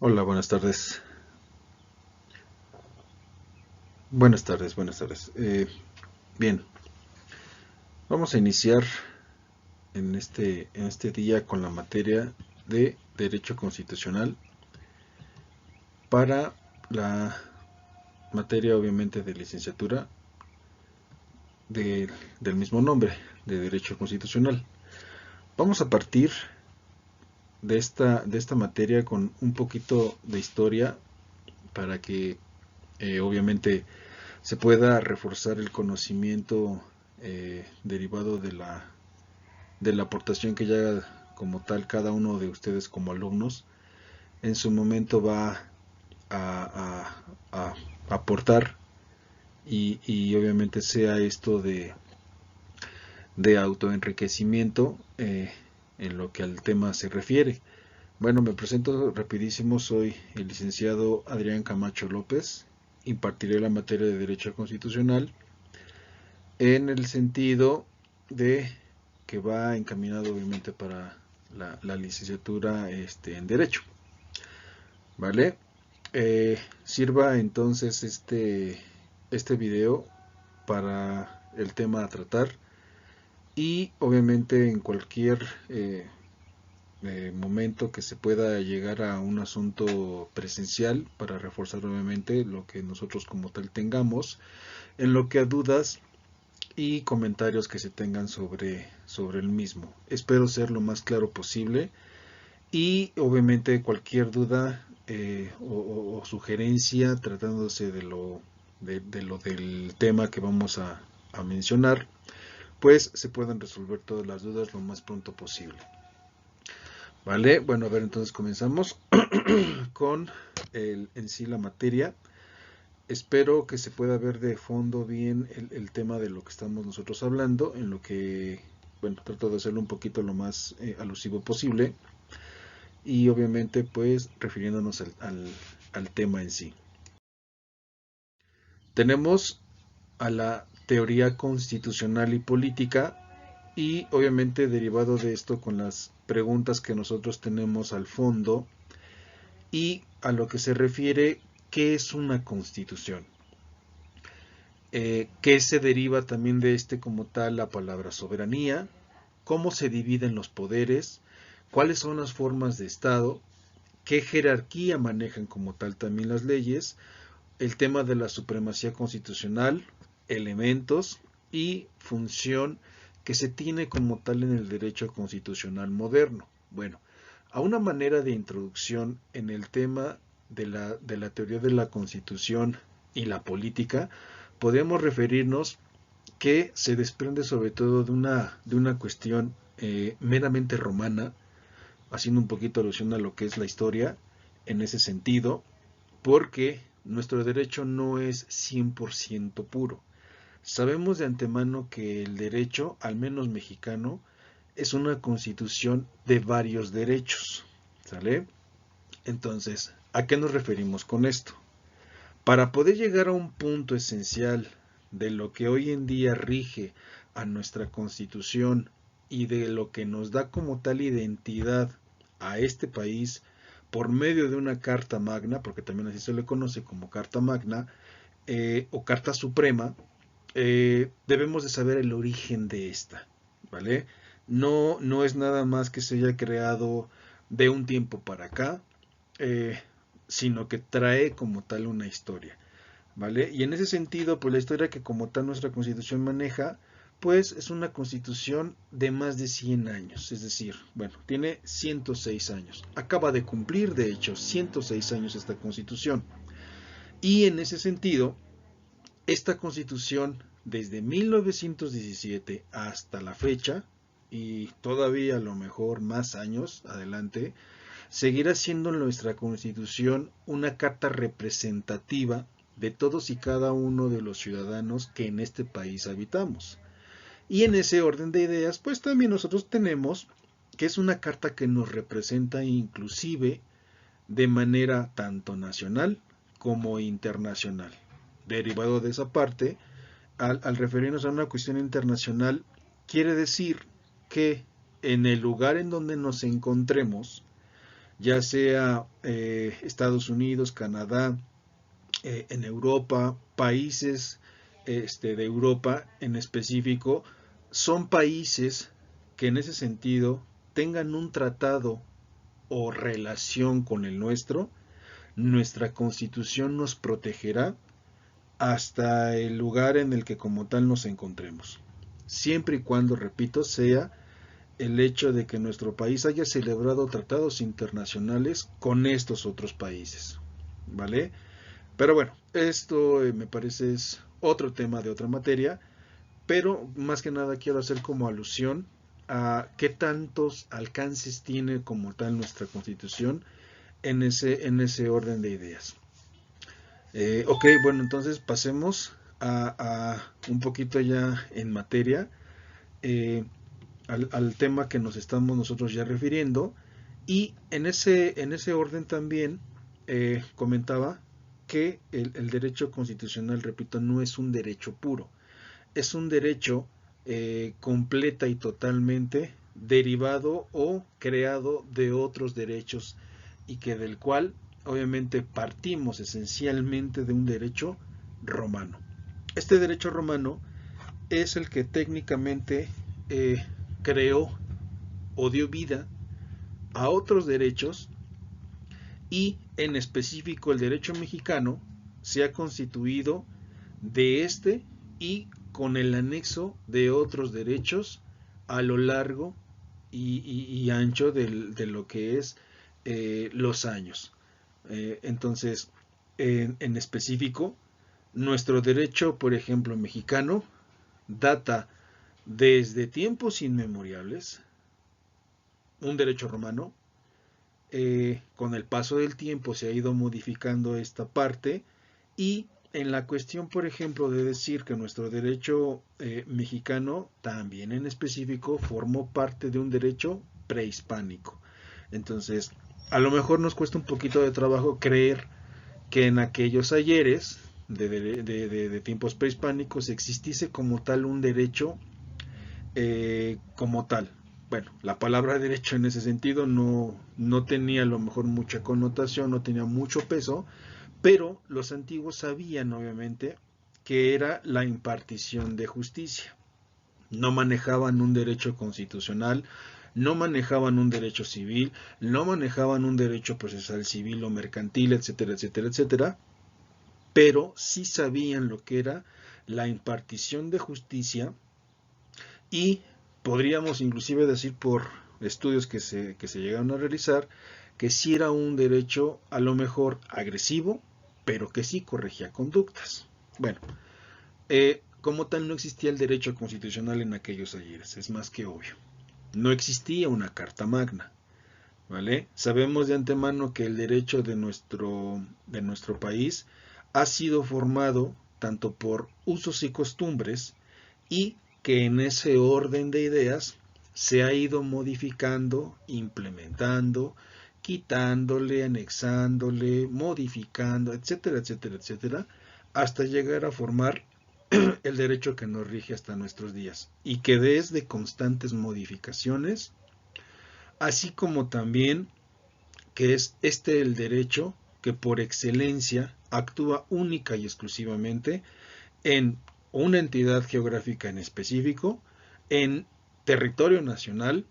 Hola, buenas tardes. Buenas tardes, buenas tardes. Bien, vamos a iniciar en este día con la materia de Derecho Constitucional para la materia obviamente de licenciatura de- del mismo nombre, de Derecho Constitucional. Vamos a partir de esta materia con un poquito de historia para que obviamente se pueda reforzar el conocimiento derivado de la aportación que ya como tal cada uno de ustedes como alumnos en su momento va a aportar y obviamente sea esto de autoenriquecimiento en lo que al tema se refiere. Bueno, me presento rapidísimo, soy el licenciado Adrián Camacho López, impartiré la materia de Derecho Constitucional en el sentido de que va encaminado obviamente para la licenciatura en Derecho, ¿vale? Sirva entonces este video para el tema a tratar y obviamente en cualquier momento que se pueda llegar a un asunto presencial para reforzar obviamente lo que nosotros como tal tengamos, en lo que a dudas y comentarios que se tengan sobre el mismo. Espero ser lo más claro posible y obviamente cualquier duda o sugerencia tratándose de lo del tema que vamos a mencionar, pues se puedan resolver todas las dudas lo más pronto posible. Vale, bueno, a ver, entonces comenzamos con en sí la materia. Espero que se pueda ver de fondo bien el tema de lo que estamos nosotros hablando, en lo que, bueno, trato de hacerlo un poquito lo más alusivo posible y obviamente pues refiriéndonos al tema en sí. Tenemos a la teoría constitucional y política y obviamente derivado de esto con las preguntas que nosotros tenemos al fondo y a lo que se refiere qué es una constitución. ¿Qué se deriva también de como tal la palabra soberanía? ¿Cómo se dividen los poderes? ¿Cuáles son las formas de Estado? ¿Qué jerarquía manejan como tal también las leyes? El tema de la supremacía constitucional, elementos y función que se tiene como tal en el derecho constitucional moderno. Bueno, a una manera de introducción en el tema de la teoría de la constitución y la política, podemos referirnos que se desprende sobre todo de una cuestión meramente romana, haciendo un poquito alusión a lo que es la historia en ese sentido, porque nuestro derecho no es 100% puro. Sabemos de antemano que el derecho, al menos mexicano, es una constitución de varios derechos, ¿sale? Entonces, ¿a qué nos referimos con esto? Para poder llegar a un punto esencial de lo que hoy en día rige a nuestra constitución y de lo que nos da como tal identidad a este país por medio de una carta magna, porque también así se le conoce como carta magna o carta suprema, debemos de saber el origen de esta, ¿vale? No, no es nada más que se haya creado de un tiempo para acá, eh, sino que trae como tal una historia, ¿vale? Y en ese sentido, pues la historia que como tal nuestra constitución maneja, pues es una constitución de más de 100 años, es decir, bueno, tiene 106 años. Acaba de cumplir, de hecho, 106 años esta constitución. Y en ese sentido, esta constitución, desde 1917 hasta la fecha, y todavía a lo mejor más años adelante, seguirá siendo nuestra Constitución una carta representativa de todos y cada uno de los ciudadanos que en este país habitamos. Y en ese orden de ideas, pues también nosotros tenemos que es una carta que nos representa inclusive de manera tanto nacional como internacional. Derivado de esa parte, al referirnos a una cuestión internacional, quiere decir que en el lugar en donde nos encontremos, ya sea Estados Unidos, Canadá, en Europa, países de Europa en específico, son países que en ese sentido tengan un tratado o relación con el nuestro, nuestra constitución nos protegerá hasta el lugar en el que como tal nos encontremos. Siempre y cuando, repito, sea el hecho de que nuestro país haya celebrado tratados internacionales con estos otros países. ¿Vale? Pero bueno, esto me parece es otro tema de otra materia, pero más que nada quiero hacer como alusión a qué tantos alcances tiene como tal nuestra constitución en ese orden de ideas. Ok, bueno, entonces pasemos un poquito ya en materia, eh, al tema que nos estamos nosotros ya refiriendo, y en ese orden también comentaba que el derecho constitucional, repito, no es un derecho puro, es un derecho completa y totalmente derivado o creado de otros derechos y que del cual obviamente partimos esencialmente de un derecho romano. Este derecho romano es el que técnicamente eh, creó o dio vida a otros derechos y en específico el derecho mexicano se ha constituido de este y con el anexo de otros derechos a lo largo y ancho de lo que es los años. Entonces, en específico, nuestro derecho, por ejemplo, mexicano, data desde tiempos inmemoriales, un derecho romano, con el paso del tiempo se ha ido modificando esta parte y en la cuestión, por ejemplo, de decir que nuestro derecho mexicano también en específico formó parte de un derecho prehispánico. Entonces, a lo mejor nos cuesta un poquito de trabajo creer que en aquellos ayeres de tiempos prehispánicos existiese como tal un derecho como tal. Bueno, la palabra derecho en ese sentido no tenía a lo mejor mucha connotación, no tenía mucho peso, pero los antiguos sabían obviamente que era la impartición de justicia. No manejaban un derecho constitucional, no manejaban un derecho civil, no manejaban un derecho procesal civil o mercantil, etcétera, etcétera, etcétera, pero sí sabían lo que era la impartición de justicia y podríamos inclusive decir por estudios que se llegaron a realizar que sí era un derecho a lo mejor agresivo, pero que sí corregía conductas. Bueno, como tal no existía el derecho constitucional en aquellos ayeres, es más que obvio. No existía una carta magna, ¿vale? Sabemos de antemano que el derecho de nuestro país ha sido formado tanto por usos y costumbres y que en ese orden de ideas se ha ido modificando, implementando, quitándole, anexándole, modificando, etcétera, etcétera, etcétera, hasta llegar a formar el derecho que nos rige hasta nuestros días y que desde constantes modificaciones, así como también que es este el derecho que por excelencia actúa única y exclusivamente en una entidad geográfica en específico, en territorio nacional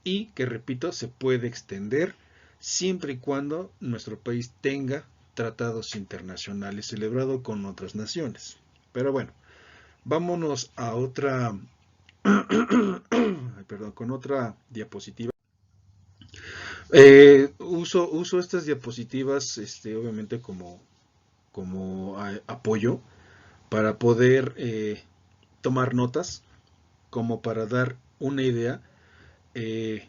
y que, repito, se puede extender siempre y cuando nuestro país tenga tratados internacionales celebrados con otras naciones. Pero bueno, vámonos a otra, perdón, con otra diapositiva. Uso estas diapositivas, obviamente como apoyo para poder tomar notas, como para dar una idea. Eh,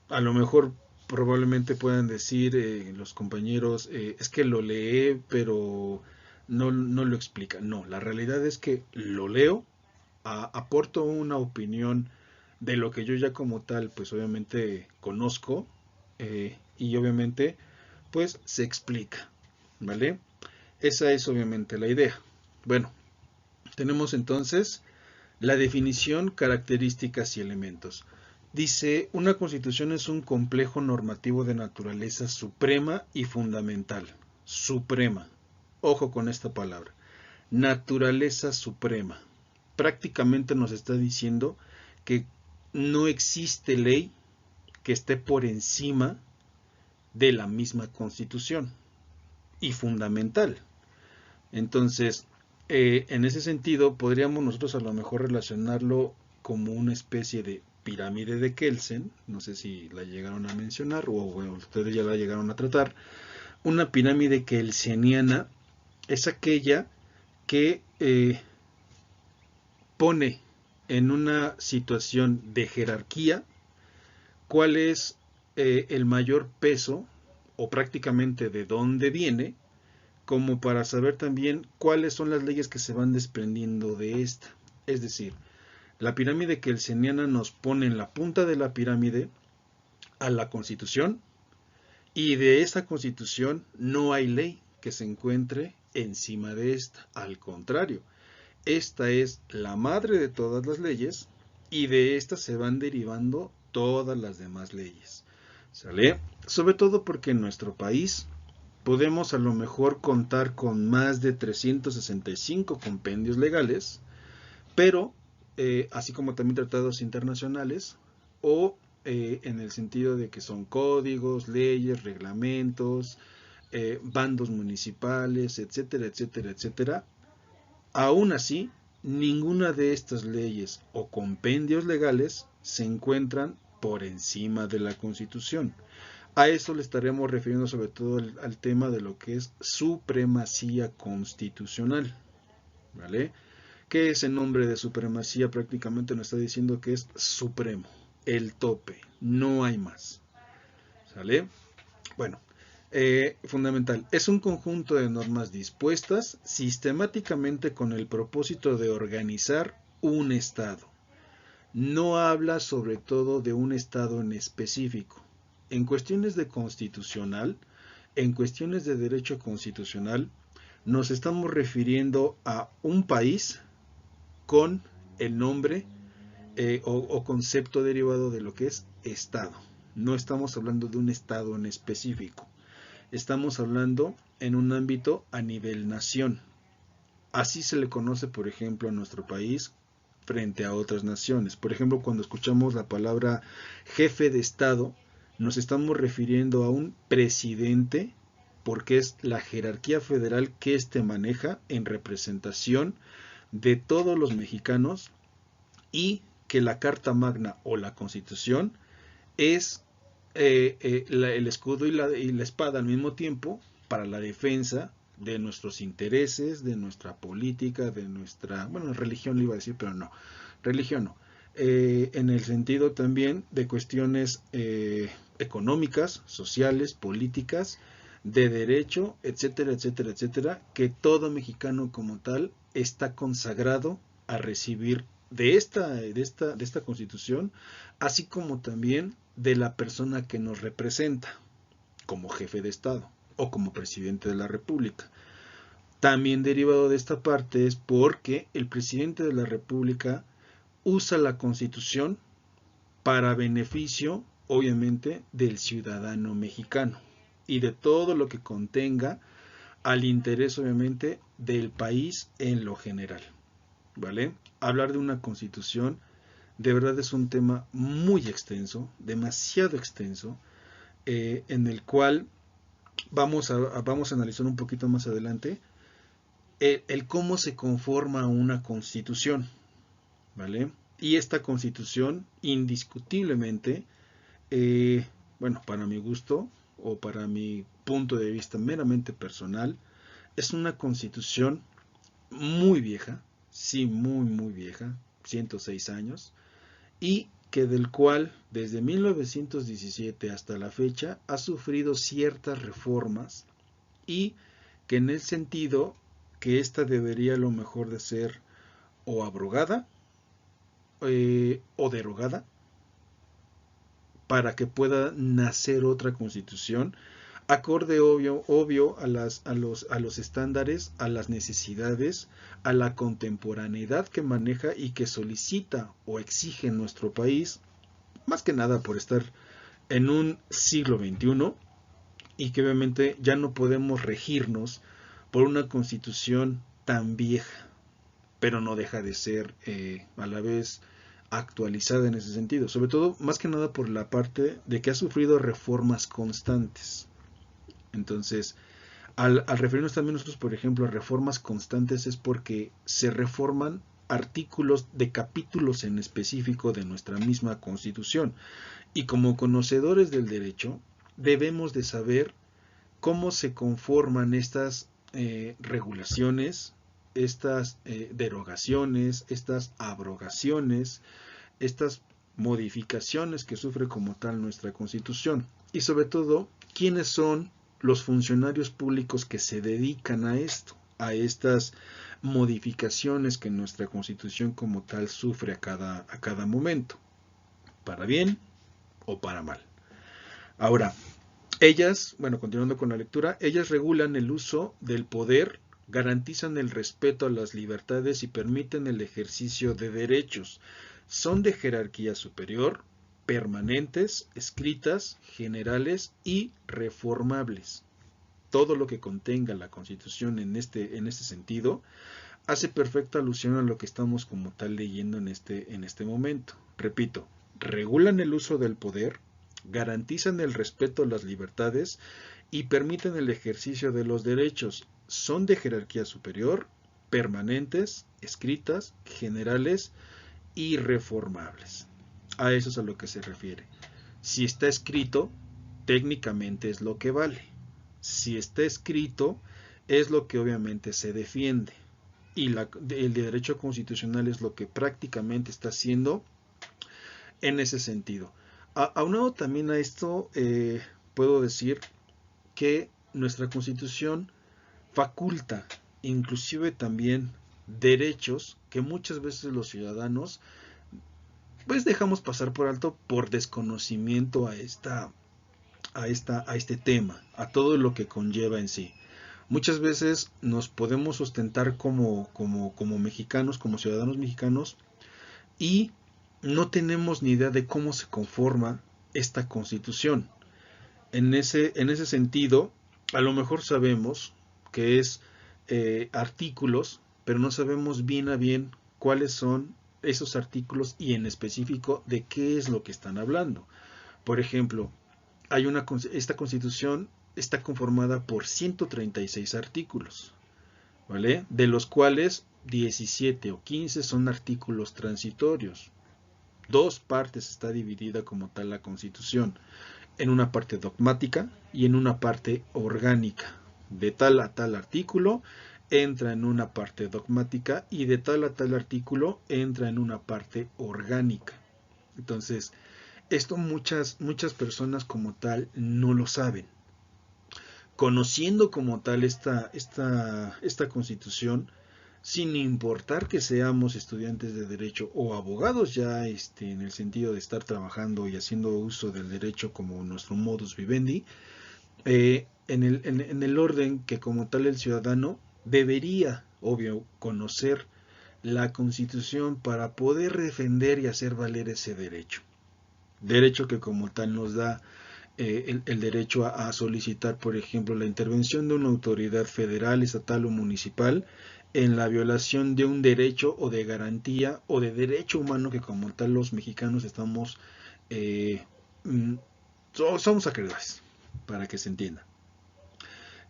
a lo mejor probablemente puedan decir los compañeros, es que lo lee, pero no lo explica. No, la realidad es que lo leo, aporto una opinión de lo que yo ya como tal, pues obviamente conozco y obviamente pues se explica, ¿vale? Esa es obviamente la idea. Bueno, tenemos entonces la definición, características y elementos. Dice, una constitución es un complejo normativo de naturaleza suprema y fundamental. Suprema. Ojo con esta palabra. Naturaleza suprema. Prácticamente nos está diciendo que no existe ley que esté por encima de la misma constitución y fundamental. Entonces, en ese sentido, podríamos nosotros a lo mejor relacionarlo como una especie de pirámide de Kelsen, no sé si la llegaron a mencionar o bueno, ustedes ya la llegaron a tratar. Una pirámide kelseniana es aquella que pone en una situación de jerarquía cuál es el mayor peso o prácticamente de dónde viene, como para saber también cuáles son las leyes que se van desprendiendo de esta. Es decir, la pirámide kelseniana nos pone en la punta de la pirámide a la Constitución, y de esta Constitución no hay ley que se encuentre encima de esta. Al contrario, esta es la madre de todas las leyes y de esta se van derivando todas las demás leyes. ¿Sale? Sobre todo porque en nuestro país podemos a lo mejor contar con más de 365 compendios legales, pero así como también tratados internacionales, o en el sentido de que son códigos, leyes, reglamentos, bandos municipales, etcétera, etcétera, etcétera. Aún así, ninguna de estas leyes o compendios legales se encuentran por encima de la Constitución. A eso le estaremos refiriendo sobre todo al tema de lo que es supremacía constitucional, ¿vale? Que ese nombre de supremacía prácticamente nos está diciendo que es supremo, el tope, no hay más. ¿Sale? Bueno, fundamental. Es un conjunto de normas dispuestas sistemáticamente con el propósito de organizar un Estado. No habla sobre todo de un Estado en específico. En cuestiones de constitucional, en cuestiones de derecho constitucional, nos estamos refiriendo a un país con el nombre o concepto derivado de lo que es Estado. No estamos hablando de un Estado en específico. Estamos hablando en un ámbito a nivel nación. Así se le conoce, por ejemplo, a nuestro país frente a otras naciones. Por ejemplo, cuando escuchamos la palabra jefe de Estado, nos estamos refiriendo a un presidente, porque es la jerarquía federal que éste maneja en representación de todos los mexicanos, y que la Carta Magna o la Constitución es el escudo y la espada al mismo tiempo para la defensa de nuestros intereses, de nuestra política, de nuestra, bueno, religión le iba a decir, pero no, religión no, en el sentido también de cuestiones económicas, sociales, políticas, de derecho, etcétera, etcétera, etcétera, que todo mexicano como tal está consagrado a recibir de esta Constitución, así como también de la persona que nos representa como jefe de Estado o como presidente de la República. También derivado de esta parte es porque el presidente de la República usa la Constitución para beneficio, obviamente, del ciudadano mexicano y de todo lo que contenga al interés, obviamente, del país en lo general. ¿Vale? Hablar de una Constitución de verdad es un tema muy extenso, demasiado extenso, en el cual vamos a analizar un poquito más adelante el cómo se conforma una Constitución, ¿vale? Y esta Constitución, indiscutiblemente, bueno, para mi gusto o para mi punto de vista meramente personal, es una Constitución muy vieja, sí, muy, muy vieja, 106 años, y que del cual desde 1917 hasta la fecha ha sufrido ciertas reformas, y que en el sentido que esta debería a lo mejor de ser o abrogada o derogada para que pueda nacer otra Constitución acorde obvio a los estándares, a las necesidades, a la contemporaneidad que maneja y que solicita o exige en nuestro país más que nada por estar en un siglo XXI y que obviamente ya no podemos regirnos por una constitución tan vieja, pero no deja de ser a la vez actualizada en ese sentido, sobre todo más que nada por la parte de que ha sufrido reformas constantes. Entonces, al referirnos también nosotros, por ejemplo, a reformas constantes es porque se reforman artículos de capítulos en específico de nuestra misma Constitución. Y como conocedores del derecho, debemos de saber cómo se conforman estas regulaciones, estas derogaciones, estas abrogaciones, estas modificaciones que sufre como tal nuestra Constitución. Y sobre todo, quiénes son los funcionarios públicos que se dedican a esto, a estas modificaciones que nuestra Constitución como tal sufre a cada momento, para bien o para mal. Ahora, ellas, bueno, continuando con la lectura, ellas regulan el uso del poder, garantizan el respeto a las libertades y permiten el ejercicio de derechos. Son de jerarquía superior, permanentes, escritas, generales y reformables. Todo lo que contenga la Constitución en este sentido hace perfecta alusión a lo que estamos como tal leyendo en este momento. Repito, regulan el uso del poder, garantizan el respeto a las libertades y permiten el ejercicio de los derechos. Son de jerarquía superior, permanentes, escritas, generales y reformables. A eso es a lo que se refiere. Si está escrito, técnicamente es lo que vale. Si está escrito, es lo que obviamente se defiende. Y el derecho constitucional es lo que prácticamente está haciendo en ese sentido. Aunado también a esto, puedo decir que nuestra Constitución faculta inclusive también derechos que muchas veces los ciudadanos pues dejamos pasar por alto por desconocimiento a este tema, a todo lo que conlleva en sí. Muchas veces nos podemos sustentar como mexicanos, como ciudadanos mexicanos, y no tenemos ni idea de cómo se conforma esta Constitución. En ese sentido, a lo mejor sabemos que es artículos, pero no sabemos bien a bien cuáles son esos artículos y en específico de qué es lo que están hablando. Por ejemplo, esta Constitución está conformada por 136 artículos, ¿vale? De los cuales 17 o 15 son artículos transitorios. Dos partes está dividida como tal la Constitución, en una parte dogmática y en una parte orgánica. De tal a tal artículo entra en una parte dogmática y de tal a tal artículo entra en una parte orgánica. Entonces, esto muchas personas como tal no lo saben. Conociendo como tal esta Constitución, sin importar que seamos estudiantes de derecho o abogados ya en el sentido de estar trabajando y haciendo uso del derecho como nuestro modus vivendi, en el orden que como tal el ciudadano debería, obvio, conocer la Constitución para poder defender y hacer valer ese derecho. Derecho que como tal nos da el derecho a solicitar, por ejemplo, la intervención de una autoridad federal, estatal o municipal en la violación de un derecho o de garantía o de derecho humano que como tal los mexicanos estamos somos acreedores, para que se entienda.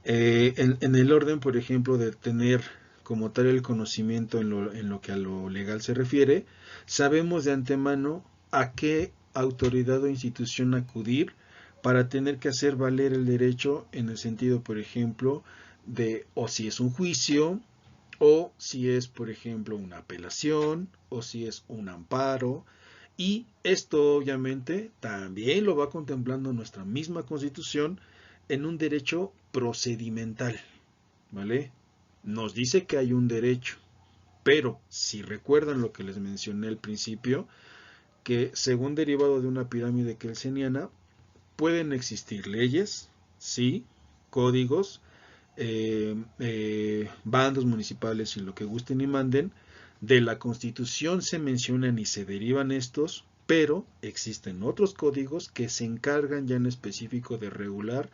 En el orden, por ejemplo, de tener como tal el conocimiento en lo que a lo legal se refiere, sabemos de antemano a qué autoridad o institución acudir para tener que hacer valer el derecho en el sentido, por ejemplo, de o si es un juicio, o si es, por ejemplo, una apelación, o si es un amparo. Y esto obviamente también lo va contemplando nuestra misma Constitución en un derecho procedimental, ¿vale? Nos dice que hay un derecho, pero si recuerdan lo que les mencioné al principio, que según derivado de una pirámide kelseniana, pueden existir leyes, sí, códigos, bandos municipales y lo que gusten y manden. De la Constitución se mencionan y se derivan estos, pero existen otros códigos que se encargan ya en específico de regular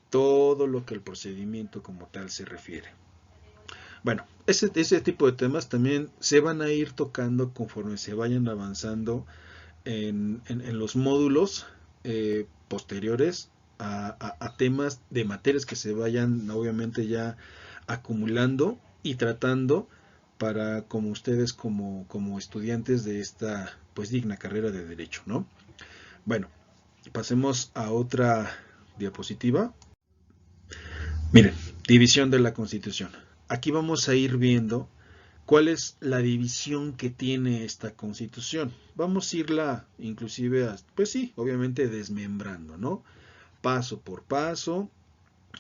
todo lo que el procedimiento como tal se refiere. Bueno, ese tipo de temas también se van a ir tocando conforme se vayan avanzando en los módulos posteriores a temas de materias que se vayan obviamente ya acumulando y tratando para como ustedes como estudiantes de esta pues digna carrera de derecho, ¿no? Bueno, pasemos a otra diapositiva. Miren, división de la Constitución. Aquí vamos a ir viendo cuál es la división que tiene esta Constitución. Vamos a irla inclusive, pues sí, obviamente desmembrando, ¿no? Paso por paso,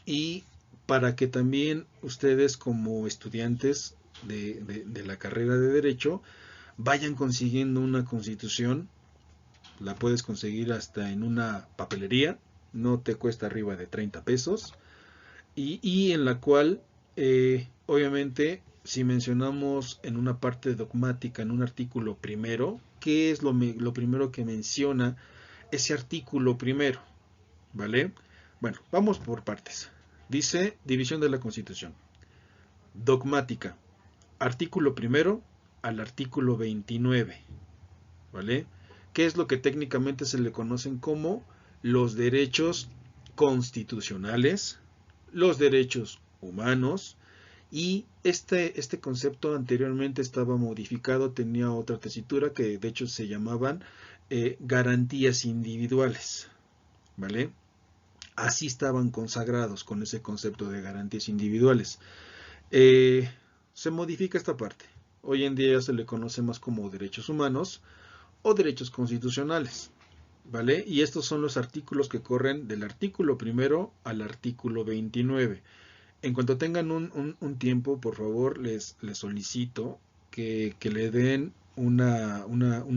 y para que también ustedes como estudiantes de la carrera de Derecho vayan consiguiendo una Constitución. La puedes conseguir hasta en una papelería, no te cuesta arriba de 30 pesos, y en la cual obviamente si mencionamos en una parte dogmática, en un artículo primero, ¿qué es lo primero que menciona ese artículo primero? ¿Vale? Bueno, vamos por partes. Dice división de la Constitución. Dogmática. Artículo primero al artículo 29. ¿Vale? ¿Qué es lo que técnicamente se le conocen como los derechos constitucionales, los derechos humanos? Y este concepto anteriormente estaba modificado, tenía otra tesitura que de hecho se llamaban garantías individuales. ¿Vale? Así estaban consagrados con ese concepto de garantías individuales. Se modifica esta parte. Hoy en día se le conoce más como derechos humanos o derechos constitucionales. ¿Vale? Y estos son los artículos que corren del artículo primero al artículo 29. En cuanto tengan un tiempo, por favor, les solicito que le den una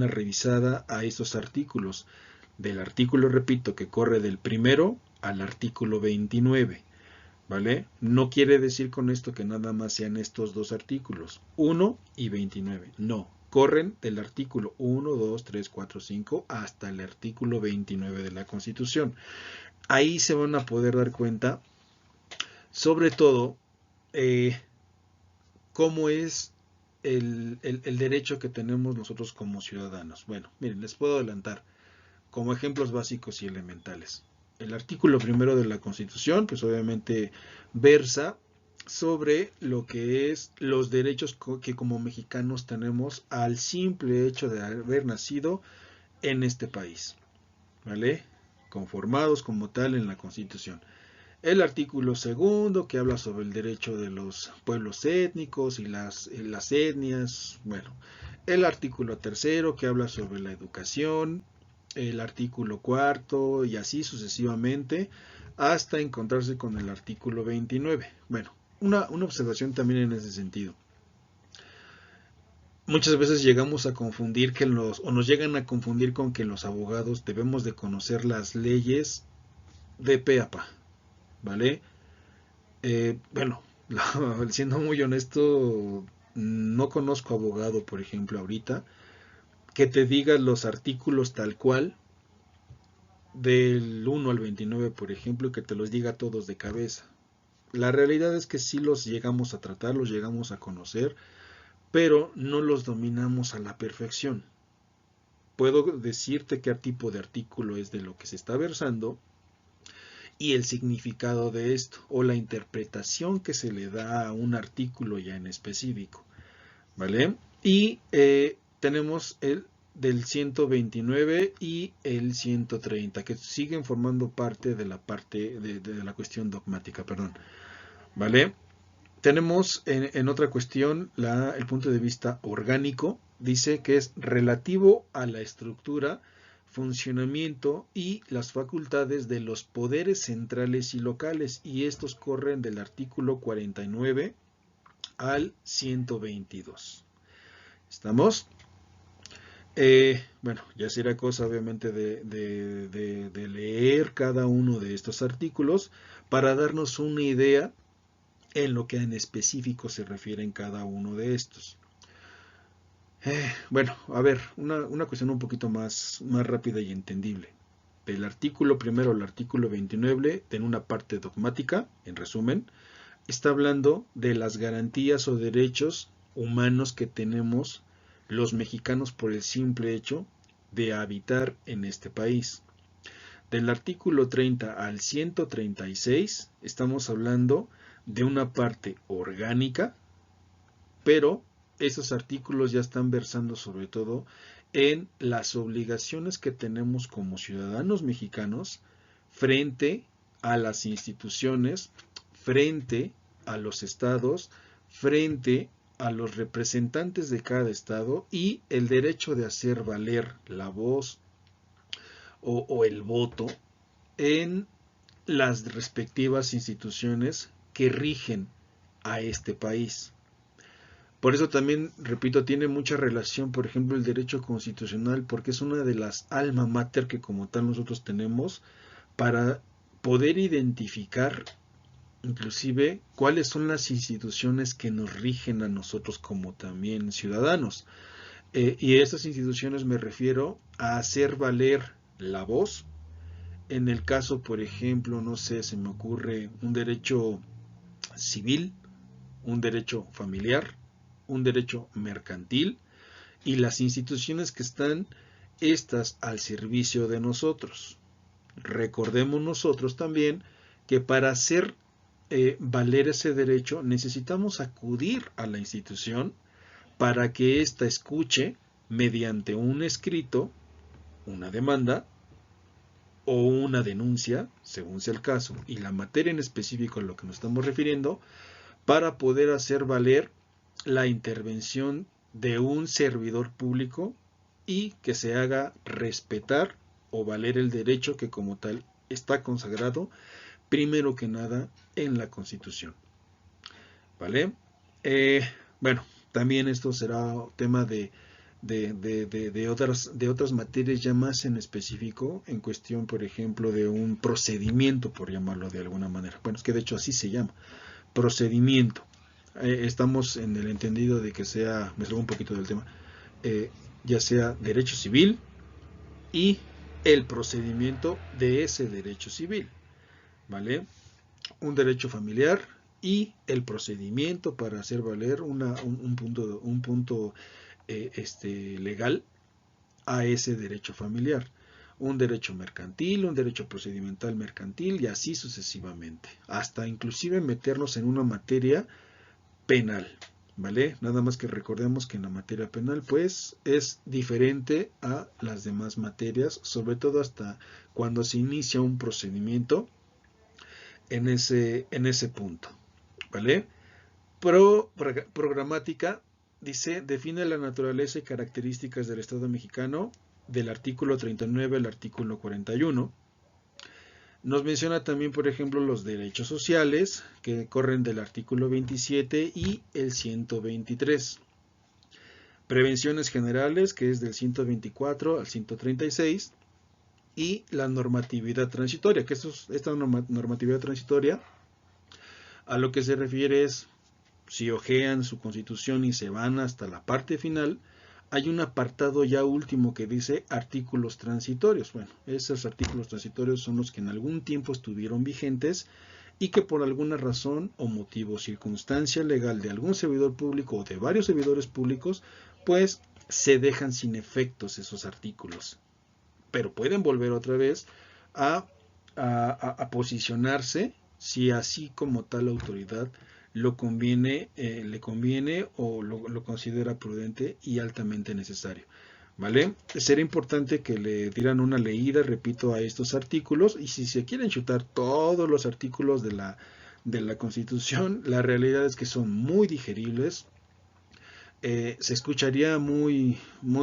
revisada a estos artículos. Del artículo, repito, que corre del primero al artículo 29. ¿Vale? No quiere decir con esto que nada más sean estos dos artículos, 1 y 29. No, corren del artículo 1, 2, 3, 4, 5 hasta el artículo 29 de la Constitución. Ahí se van a poder dar cuenta, sobre todo, cómo es el derecho que tenemos nosotros como ciudadanos. Bueno, miren, les puedo adelantar como ejemplos básicos y elementales. El artículo primero de la Constitución, pues obviamente versa sobre lo que es los derechos que como mexicanos tenemos al simple hecho de haber nacido en este país, ¿vale? Conformados como tal en la Constitución. El artículo segundo que habla sobre el derecho de los pueblos étnicos y las etnias, bueno. El artículo tercero que habla sobre la educación, el artículo cuarto y así sucesivamente hasta encontrarse con el artículo 29. Bueno, una observación también en ese sentido. Muchas veces llegamos a confundir o nos llegan a confundir con que los abogados debemos de conocer las leyes de pe a pa, ¿vale? Bueno, siendo muy honesto, no conozco abogado, por ejemplo, ahorita, que te diga los artículos tal cual, del 1 al 29, por ejemplo, que te los diga todos de cabeza. La realidad es que sí los llegamos a tratar, los llegamos a conocer, pero no los dominamos a la perfección. Puedo decirte qué tipo de artículo es de lo que se está versando y el significado de esto o la interpretación que se le da a un artículo ya en específico, ¿vale? Y tenemos el del 129 y el 130 que siguen formando parte de la cuestión dogmática, perdón, ¿vale? Tenemos en otra cuestión el punto de vista orgánico, dice que es relativo a la estructura, funcionamiento y las facultades de los poderes centrales y locales, y estos corren del artículo 49 al 122. ¿Estamos? Bueno, ya será cosa obviamente de leer cada uno de estos artículos para darnos una idea en lo que en específico se refiere en cada uno de estos. Bueno, a ver, una cuestión un poquito más rápida y entendible. El artículo primero, el artículo 29, en una parte dogmática, en resumen, está hablando de las garantías o derechos humanos que tenemos los mexicanos por el simple hecho de habitar en este país. Del artículo 30 al 136 estamos hablando de una parte orgánica, pero esos artículos ya están versando sobre todo en las obligaciones que tenemos como ciudadanos mexicanos frente a las instituciones, frente a los estados, frente a los representantes de cada estado y el derecho de hacer valer la voz o el voto en las respectivas instituciones que rigen a este país. Por eso también, repito, tiene mucha relación, por ejemplo, el derecho constitucional, porque es una de las alma mater que como tal nosotros tenemos para poder identificar inclusive cuáles son las instituciones que nos rigen a nosotros como también ciudadanos. Y a estas instituciones me refiero a hacer valer la voz. En el caso, por ejemplo, no sé, se me ocurre un derecho civil, un derecho familiar, un derecho mercantil y las instituciones que están estas al servicio de nosotros. Recordemos nosotros también que para hacer valer ese derecho necesitamos acudir a la institución para que ésta escuche mediante un escrito, una demanda o una denuncia, según sea el caso, y la materia en específico a lo que nos estamos refiriendo, para poder hacer valer la intervención de un servidor público y que se haga respetar o valer el derecho que como tal está consagrado primero que nada en la Constitución. ¿Vale? Bueno, también esto será tema de otras materias ya más en específico, en cuestión, por ejemplo, de un procedimiento, por llamarlo de alguna manera. Bueno, es que de hecho así se llama, procedimiento. Estamos en el entendido de que sea, me salgo un poquito del tema, eh, ya sea derecho civil y el procedimiento de ese derecho civil, ¿vale? Un derecho familiar y el procedimiento para hacer valer un punto legal a ese derecho familiar. Un derecho mercantil, un derecho procedimental mercantil y así sucesivamente. Hasta inclusive meternos en una materia penal, ¿vale? Nada más que recordemos que en la materia penal pues es diferente a las demás materias, sobre todo hasta cuando se inicia un procedimiento en ese punto, ¿vale? Programática dice, define la naturaleza y características del Estado mexicano del artículo 39 al artículo 41. Nos menciona también, por ejemplo, los derechos sociales, que corren del artículo 27 y el 123. Prevenciones generales, que es del 124 al 136. Y la normatividad transitoria, que esta normatividad transitoria a lo que se refiere es, si ojean su constitución y se van hasta la parte final, hay un apartado ya último que dice artículos transitorios. Bueno, esos artículos transitorios son los que en algún tiempo estuvieron vigentes y que por alguna razón o motivo o circunstancia legal de algún servidor público o de varios servidores públicos, pues se dejan sin efectos esos artículos. Pero pueden volver otra vez a posicionarse si así como tal autoridad le conviene o lo considera prudente y altamente necesario. ¿Vale? Sería importante que le dieran una leída, repito, a estos artículos y si se quieren chutar todos los artículos de la Constitución, la realidad es que son muy digeribles. Se escucharía muy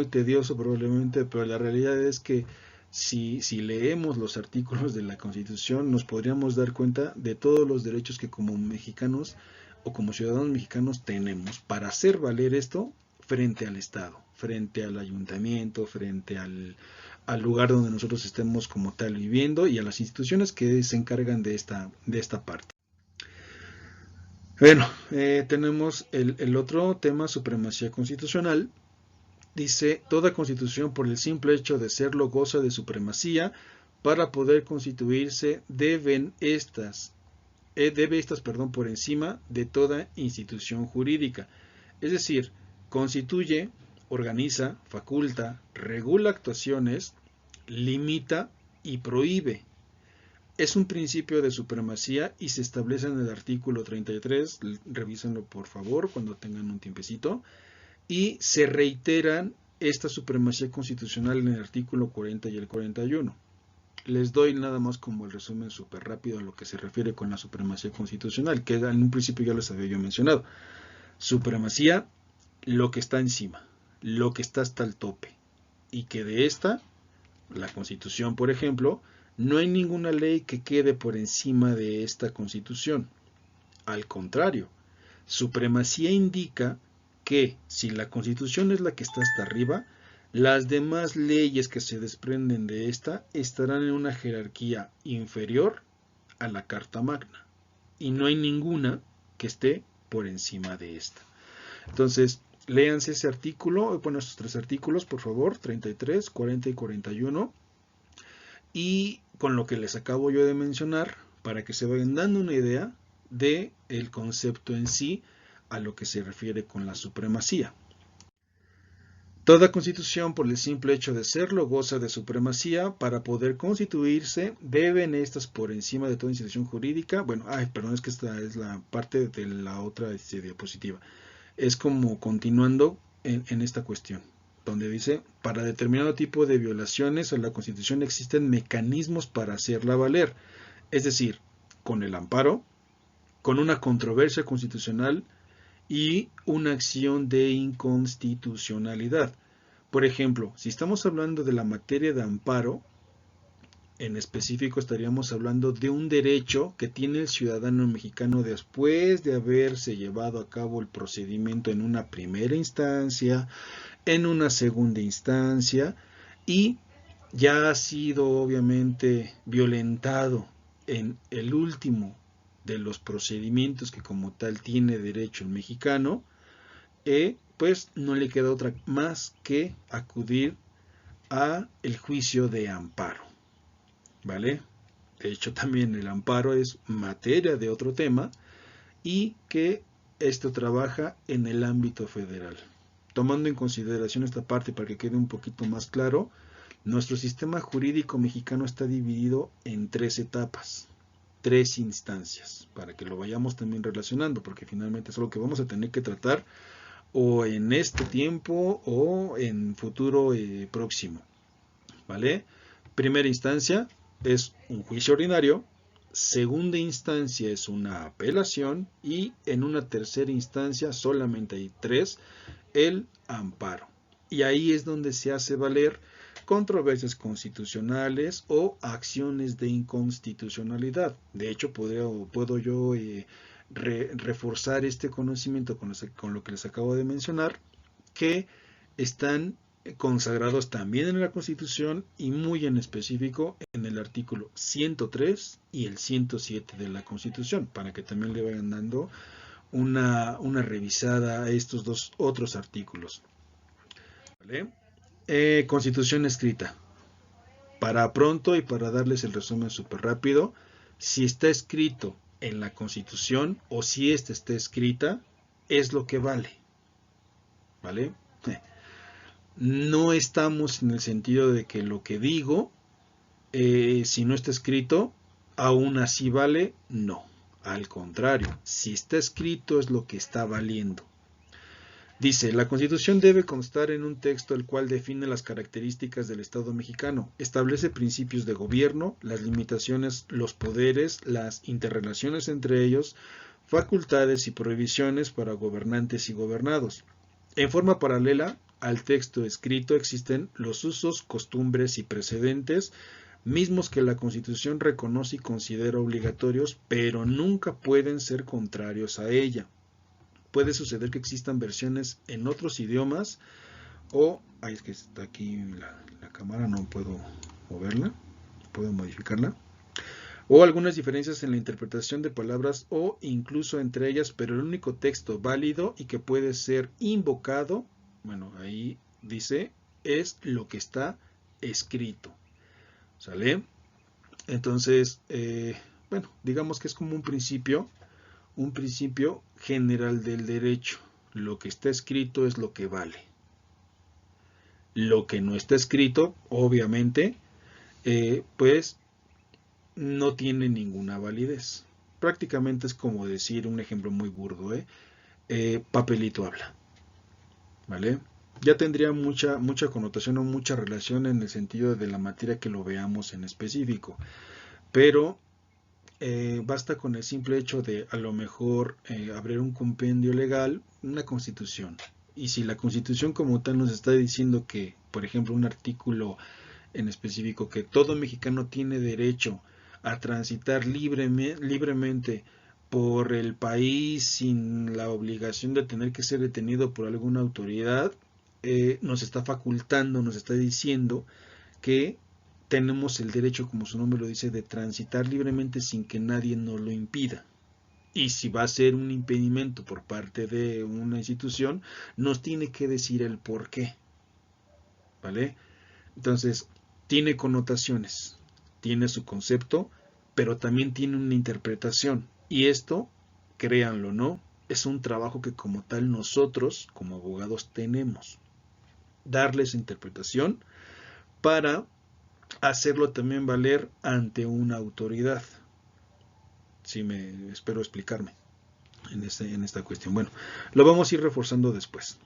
tedioso probablemente, pero la realidad es que si leemos los artículos de la Constitución nos podríamos dar cuenta de todos los derechos que como mexicanos o como ciudadanos mexicanos tenemos para hacer valer esto frente al Estado, frente al ayuntamiento, frente al lugar donde nosotros estemos como tal viviendo y a las instituciones que se encargan de esta parte. Bueno, tenemos el otro tema, supremacía constitucional, dice, toda constitución por el simple hecho de serlo goza de supremacía. Para poder constituirse debe estas, por encima de toda institución jurídica. Es decir, constituye, organiza, faculta, regula actuaciones, limita y prohíbe. Es un principio de supremacía y se establece en el artículo 33, revísenlo por favor cuando tengan un tiempecito, y se reiteran esta supremacía constitucional en el artículo 40 y el 41. Les doy nada más como el resumen súper rápido a lo que se refiere con la supremacía constitucional, que en un principio ya les había yo mencionado. Supremacía, lo que está encima, lo que está hasta el tope, y que de esta, la Constitución, por ejemplo, no hay ninguna ley que quede por encima de esta Constitución. Al contrario, supremacía indica que si la Constitución es la que está hasta arriba, las demás leyes que se desprenden de esta estarán en una jerarquía inferior a la Carta Magna. Y no hay ninguna que esté por encima de esta. Entonces, léanse ese artículo, bueno, estos tres artículos, por favor, 33, 40 y 41. Y con lo que les acabo yo de mencionar, para que se vayan dando una idea del concepto en sí a lo que se refiere con la supremacía. Toda constitución, por el simple hecho de serlo, goza de supremacía. Para poder constituirse, deben estas por encima de toda institución jurídica. Bueno, perdón, es que esta es la parte de la otra diapositiva. Es como continuando en esta cuestión, donde dice, para determinado tipo de violaciones a la Constitución existen mecanismos para hacerla valer. Es decir, con el amparo, con una controversia constitucional, y una acción de inconstitucionalidad. Por ejemplo, si estamos hablando de la materia de amparo, en específico estaríamos hablando de un derecho que tiene el ciudadano mexicano después de haberse llevado a cabo el procedimiento en una primera instancia, en una segunda instancia, y ya ha sido obviamente violentado en el último de los procedimientos que como tal tiene derecho el mexicano, pues no le queda otra más que acudir a el juicio de amparo, ¿vale? De hecho también el amparo es materia de otro tema y que esto trabaja en el ámbito federal. Tomando en consideración esta parte para que quede un poquito más claro, nuestro sistema jurídico mexicano está dividido en 3 etapas. 3 instancias, para que lo vayamos también relacionando, porque finalmente es algo que vamos a tener que tratar o en este tiempo o en futuro próximo, ¿vale? Primera instancia es un juicio ordinario, segunda instancia es una apelación y en una tercera instancia, solamente hay 3, el amparo. Y ahí es donde se hace valer controversias constitucionales o acciones de inconstitucionalidad. De hecho, puedo yo reforzar este conocimiento con lo que les acabo de mencionar, que están consagrados también en la Constitución y muy en específico en el artículo 103 y el 107 de la Constitución, para que también le vayan dando una revisada a estos 2 otros artículos. ¿Vale? Constitución escrita. Para pronto y para darles el resumen súper rápido, si está escrito en la Constitución o si esta está escrita, es lo que vale. ¿Vale? No estamos en el sentido de que lo que digo, si no está escrito, aún así vale. No, al contrario, si está escrito es lo que está valiendo. Dice, la Constitución debe constar en un texto el cual define las características del Estado mexicano, establece principios de gobierno, las limitaciones, los poderes, las interrelaciones entre ellos, facultades y prohibiciones para gobernantes y gobernados. En forma paralela al texto escrito existen los usos, costumbres y precedentes, mismos que la Constitución reconoce y considera obligatorios, pero nunca pueden ser contrarios a ella. Puede suceder que existan versiones en otros idiomas o... es que está aquí la cámara, no puedo moverla, puedo modificarla. O algunas diferencias en la interpretación de palabras o incluso entre ellas, pero el único texto válido y que puede ser invocado, bueno, ahí dice, es lo que está escrito. ¿Sale? Entonces, bueno, digamos que es como un principio general del derecho. Lo que está escrito es lo que vale. Lo que no está escrito, obviamente, pues no tiene ninguna validez. Prácticamente es como decir, un ejemplo muy burdo, papelito habla. ¿Vale? Ya tendría mucha connotación o mucha relación en el sentido de la materia que lo veamos en específico. Pero basta con el simple hecho de a lo mejor abrir un compendio legal, una constitución. Y si la constitución como tal nos está diciendo que, por ejemplo, un artículo en específico, que todo mexicano tiene derecho a transitar libremente por el país sin la obligación de tener que ser detenido por alguna autoridad, nos está facultando, nos está diciendo que tenemos el derecho, como su nombre lo dice, de transitar libremente sin que nadie nos lo impida. Y si va a ser un impedimento por parte de una institución, nos tiene que decir el por qué. ¿Vale? Entonces, tiene connotaciones, tiene su concepto, pero también tiene una interpretación. Y esto, créanlo o no, es un trabajo que como tal nosotros, como abogados, tenemos. Darles interpretación para hacerlo también valer ante una autoridad. Sí, espero explicarme en esta cuestión. Bueno, lo vamos a ir reforzando después.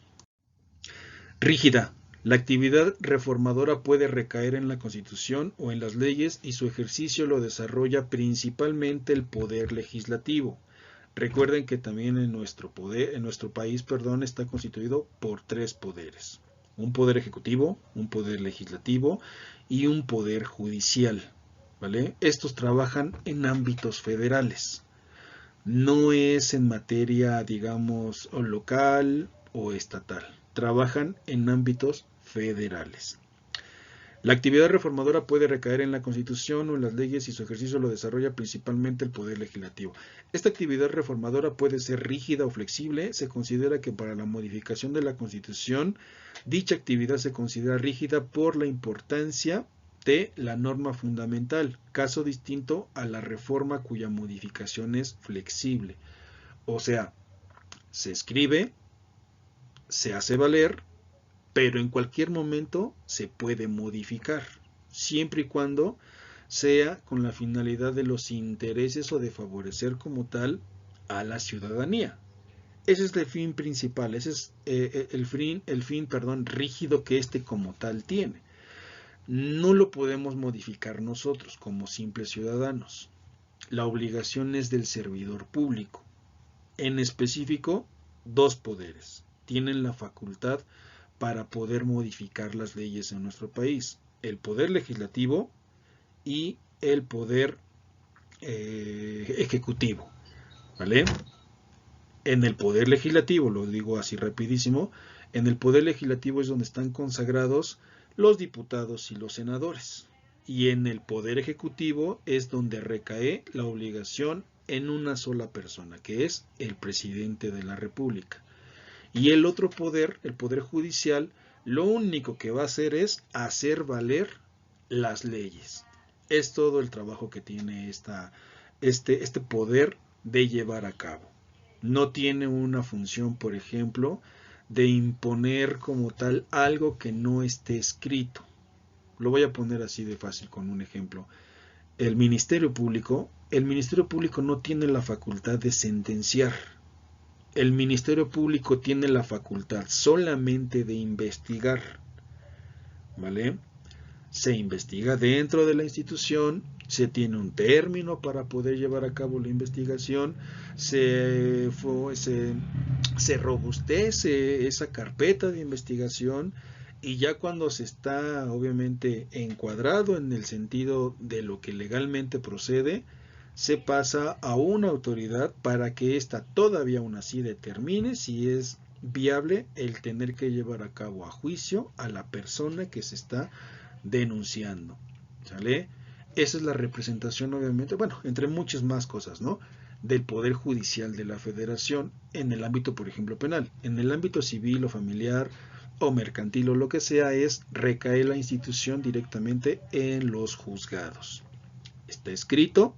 Rígida. La actividad reformadora puede recaer en la Constitución o en las leyes y su ejercicio lo desarrolla principalmente el poder legislativo. Recuerden que también en nuestro país, está constituido por 3 poderes: un poder ejecutivo, un poder legislativo y un poder judicial. ¿Vale? Estos trabajan en ámbitos federales. No es en materia, digamos, o local o estatal. Trabajan en ámbitos federales. La actividad reformadora puede recaer en la Constitución o en las leyes y su ejercicio lo desarrolla principalmente el Poder Legislativo. Esta actividad reformadora puede ser rígida o flexible. Se considera que para la modificación de la Constitución, dicha actividad se considera rígida por la importancia de la norma fundamental, caso distinto a la reforma cuya modificación es flexible. O sea, se escribe, se hace valer, pero en cualquier momento se puede modificar, siempre y cuando sea con la finalidad de los intereses o de favorecer como tal a la ciudadanía. Ese es el fin principal, ese es el fin rígido que como tal tiene. No lo podemos modificar nosotros como simples ciudadanos. La obligación es del servidor público. En específico, 2 poderes tienen la facultad para poder modificar las leyes en nuestro país: el poder legislativo y el poder ejecutivo. ¿Vale? En el poder legislativo, lo digo así rapidísimo, en el poder legislativo es donde están consagrados los diputados y los senadores. Y en el poder ejecutivo es donde recae la obligación en una sola persona, que es el presidente de la República. Y el otro poder, el poder judicial, lo único que va a hacer es hacer valer las leyes. Es todo el trabajo que tiene este poder de llevar a cabo. No tiene una función, por ejemplo, de imponer como tal algo que no esté escrito. Lo voy a poner así de fácil con un ejemplo. El Ministerio Público no tiene la facultad de sentenciar. El Ministerio Público tiene la facultad solamente de investigar. ¿Vale? Se investiga dentro de la institución, se tiene un término para poder llevar a cabo la investigación, se robustece esa carpeta de investigación, y ya cuando se está obviamente encuadrado en el sentido de lo que legalmente procede, se pasa a una autoridad para que ésta todavía aún así determine si es viable el tener que llevar a cabo a juicio a la persona que se está denunciando. ¿Sale? Esa es la representación, obviamente, bueno, entre muchas más cosas, ¿no?, del Poder Judicial de la Federación en el ámbito, por ejemplo, penal. En el ámbito civil o familiar, o mercantil o lo que sea, recae la institución directamente en los juzgados. Está escrito,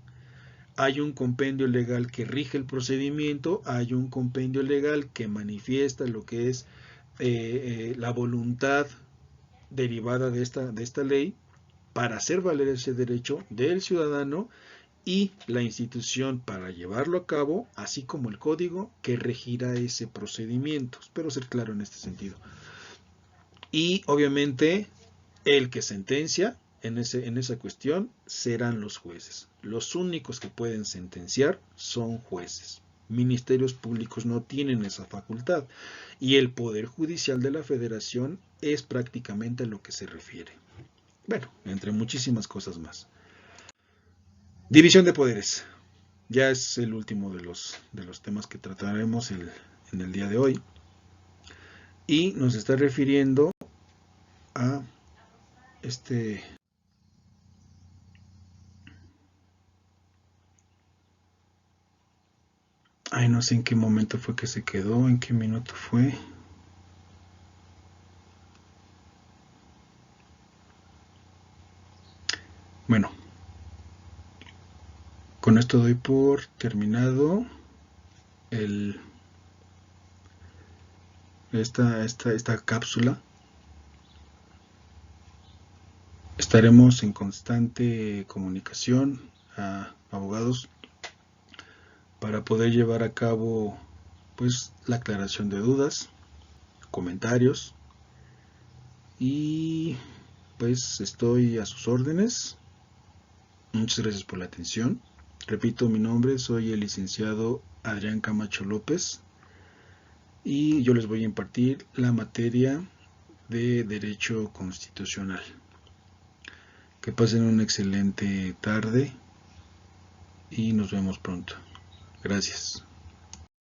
hay un compendio legal que rige el procedimiento, hay un compendio legal que manifiesta lo que es la voluntad derivada de esta ley para hacer valer ese derecho del ciudadano y la institución para llevarlo a cabo, así como el código que regirá ese procedimiento. Espero ser claro en este sentido. Y obviamente el que sentencia en esa cuestión serán los jueces. Los únicos que pueden sentenciar son jueces. Ministerios públicos no tienen esa facultad. Y el Poder Judicial de la Federación es prácticamente a lo que se refiere. Bueno, entre muchísimas cosas más. División de poderes. Ya es el último de los temas que trataremos en el día de hoy. Y nos está refiriendo a Ay, no sé en qué momento fue que se quedó, en qué minuto fue. Bueno, con esto doy por terminado esta cápsula. Estaremos en constante comunicación a abogados para poder llevar a cabo pues la aclaración de dudas, comentarios, y pues estoy a sus órdenes. Muchas gracias por la atención. Repito mi nombre, soy el licenciado Adrián Camacho López y yo les voy a impartir la materia de Derecho Constitucional. Que pasen una excelente tarde y nos vemos pronto. Gracias.